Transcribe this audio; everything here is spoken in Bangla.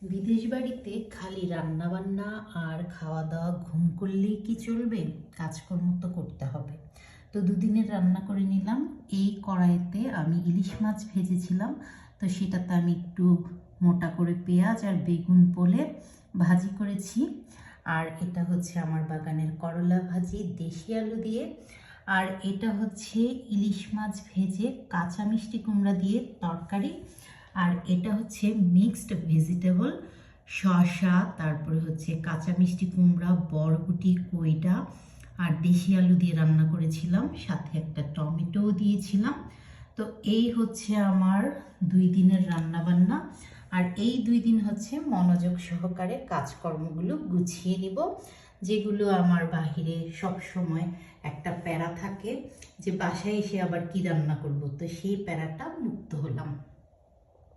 বিদেশ বাড়িতে খালি রান্না বান্না আর খাওয়া দাওয়া ঘুম করলেই কি চলবে? কাজকর্ম তো করতে হবে। তো দুদিনের রান্না করে নিলাম। এই কড়াইতে আমি ইলিশ মাছ ভেজেছিলাম, তো সেটাতে আমি একটু মোটা করে পেঁয়াজ আর বেগুন পোলে ভাজি করেছি। আর এটা হচ্ছে আমার বাগানের করলা ভাজি দেশি আলু দিয়ে। আর এটা হচ্ছে ইলিশ মাছ ভেজে কাঁচা মিষ্টি কুমড়া দিয়ে তরকারি। আর এটা হচ্ছে মিক্সড ভেজিটেবল, শসা, তারপরে হচ্ছে কাঁচা মিষ্টি কুমড়া, বরবটি, কইডা আর দেশি আলু দিয়ে রান্না করেছিলাম, সাথে একটা টমেটোও দিয়েছিলাম। তো এই হচ্ছে আমার 2 দিনের রান্না বান্না। আর এই 2 দিন হচ্ছে মনোযোগ সহকারে কাজকর্মগুলো গুছিয়ে নিব, যেগুলো আমার বাহিরে সব সময় একটা প্যারা থাকে যে বাসায় এসে আবার কি রান্না করব, তো সেই প্যারাটা মুক্ত হলাম।